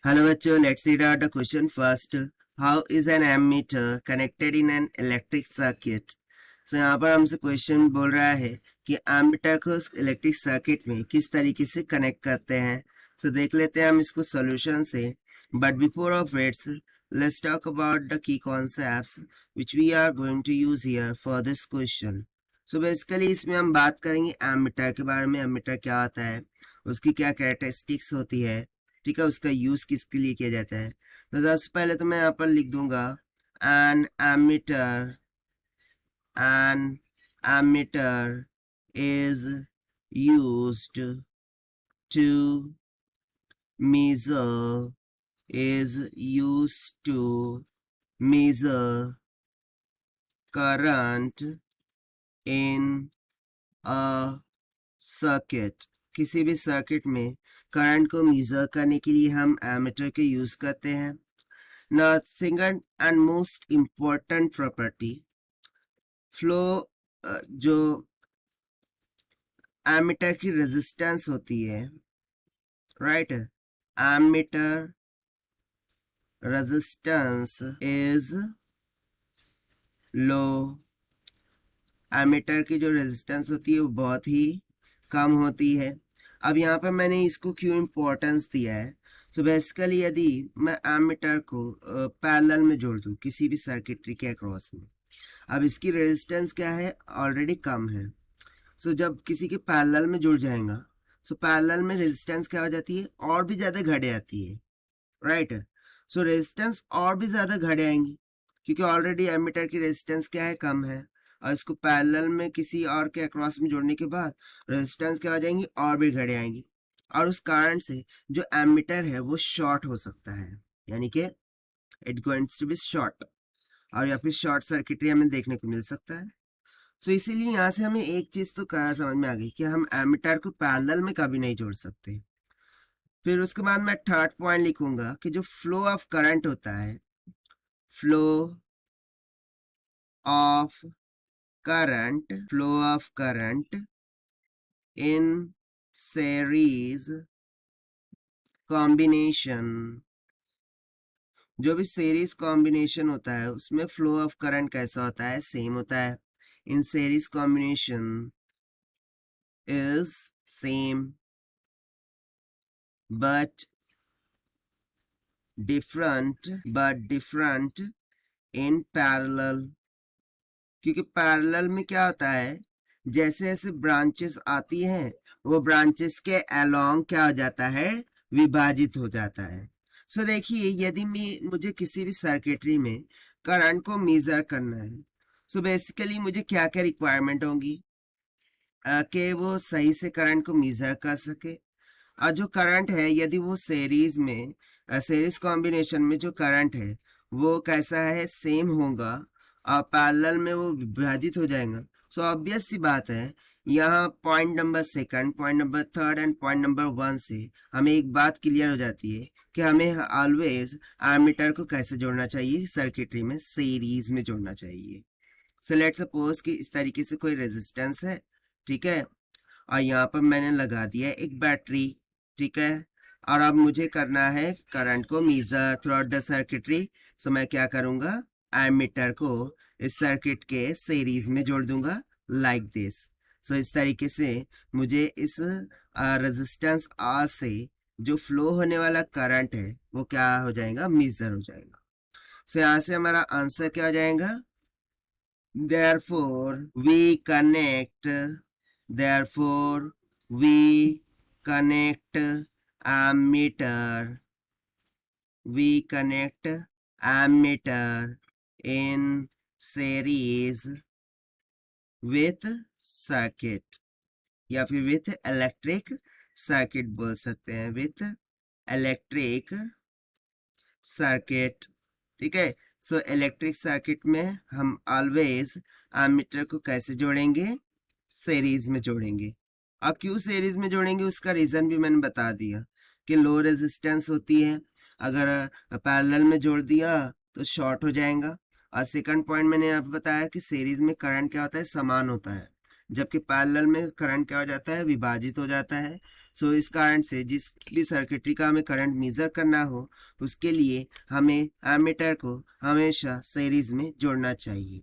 Hello बच्चों, let's read out the question first. How is an ammeter connected in an electric circuit? So यहाँ पर हमसे question बोल रहा है कि एमीटर को इलेक्ट्रिक सर्किट में किस तरीके से कनेक्ट करते हैं. So देख लेते हैं हम इसको सॉल्यूशन से. But before of it, let's talk about the key concepts which we are going to use here for this question. So basically इसमें हम बात करेंगे एमीटर के बारे में. एमीटर क्या होता है, उसकी क्या कैरेक्टरिस्टिक्स होती है, ठीक है, उसका यूज किसके लिए किया जाता है. तो सबसे पहले तो मैं यहाँ पर लिख दूंगा an ammeter is used to measure is used to measure current in a circuit. किसी भी सर्किट में करंट को मेजर करने के लिए हम एमीटर के यूज करते हैं. Now, second and most important property, flow जो एमीटर की रेजिस्टेंस होती है, right, ammeter resistance is low. Ammeter की जो रेजिस्टेंस होती है वो बहुत ही कम होती है. अब यहाँ पर मैंने इसको क्यों इम्पोर्टेंस दिया है. सो बेसिकली यदि मैं एमीटर को पैरेलल में जोड़ दूँ किसी भी सर्किटरी के अक्रॉस में, अब इसकी रेजिस्टेंस क्या है, ऑलरेडी कम है. सो जब किसी के पैरेलल में जुड़ जाएगा, सो पैरेलल में रेजिस्टेंस क्या हो जाती है, और भी ज़्यादा घट जाती है, राइट. सो रेजिस्टेंस और भी ज़्यादा घट आएंगी क्योंकि ऑलरेडी एमीटर की रेजिस्टेंस क्या है, कम है, और इसको पैरेलल में किसी और के अक्रॉस में जोड़ने के बाद रेजिस्टेंस क्या हो जाएंगी, और भी घट आएंगी. और उस कारण से जो एमीटर है वो शॉर्ट हो सकता है, यानी कि it goings to be short, और या फिर शॉर्ट सर्किटरी हमें देखने को मिल सकता है. तो इसीलिए यहाँ से हमें एक चीज तो समझ में आ गई कि हम एमीटर को पैरेलल में कभी नहीं जोड़ सकते. फिर उसके बाद मैं थर्ड पॉइंट लिखूंगा कि जो फ्लो ऑफ करंट होता है, flow of current in series combination, जो भी सीरीज कॉम्बिनेशन होता है उसमें फ्लो ऑफ करंट कैसा होता है, सेम होता है. In series combination is same but different in parallel. क्योंकि पैरेलल में क्या होता है, जैसे जैसे ब्रांचेस आती हैं वो ब्रांचेस के अलोंग क्या हो जाता है, विभाजित हो जाता है. सो देखिए, यदि मुझे किसी भी सर्किटरी में करंट को मेजर करना है, सो बेसिकली मुझे क्या क्या रिक्वायरमेंट होंगी कि वो सही से करंट को मेजर कर सके. और जो करंट है, यदि वो सीरीज कॉम्बिनेशन में जो करंट है वो कैसा है, सेम होगा, और पैरेलल में वो विभाजित हो जाएगा. सो ऑब्वियस सी बात है, यहाँ point number second, point number third and point number 1 से हमें एक बात क्लियर हो जाती है कि हमें ऑलवेज एमीटर को कैसे जोड़ना चाहिए, सर्किटरी में सीरीज में जोड़ना चाहिए. सो लेट सपोज कि इस तरीके से कोई रेजिस्टेंस है, ठीक है, और यहाँ पर मैंने लगा दिया एक बैटरी, ठीक है, और अब मुझे करना है करंट को measure throughout the circuitry. So मैं क्या करूंगा, एमीटर को इस सर्किट के सीरीज में जोड़ दूंगा लाइक दिस. सो इस तरीके से मुझे इस रेजिस्टेंस आर से जो फ्लो होने वाला करंट है वो क्या हो जाएगा, मेजर हो जाएगा. सो यहाँ से हमारा आंसर क्या हो जाएगा, therefore we connect ammeter in series with circuit, या फिर with electric circuit बोल सकते हैं, with electric circuit, ठीक है. सो इलेक्ट्रिक सर्किट में हम ऑलवेज एमीटर को कैसे जोड़ेंगे, सीरीज में जोड़ेंगे. अब क्यों सीरीज में जोड़ेंगे उसका रीजन भी मैंने बता दिया कि लो रेजिस्टेंस होती है, अगर पैरेलल में जोड़ दिया तो शॉर्ट हो जाएगा. और सेकंड पॉइंट मैंने यहाँ पे बताया कि सीरीज में करंट क्या होता है, समान होता है, जबकि पैरेलल में करंट क्या हो जाता है, विभाजित हो जाता है. सो इस कारण से जिस भी सर्किटरी का हमें करंट मेजर करना हो उसके लिए हमें एमीटर को हमेशा सीरीज में जोड़ना चाहिए।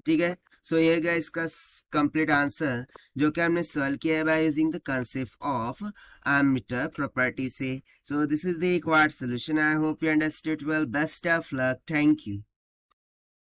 ठीक है, सो ये गया इसका कंप्लीट आंसर जो कि हमने सॉल्व किया है by using the concept of ammeter property से। So this is the required solution. I hope you understood well. Best of luck. Thank you.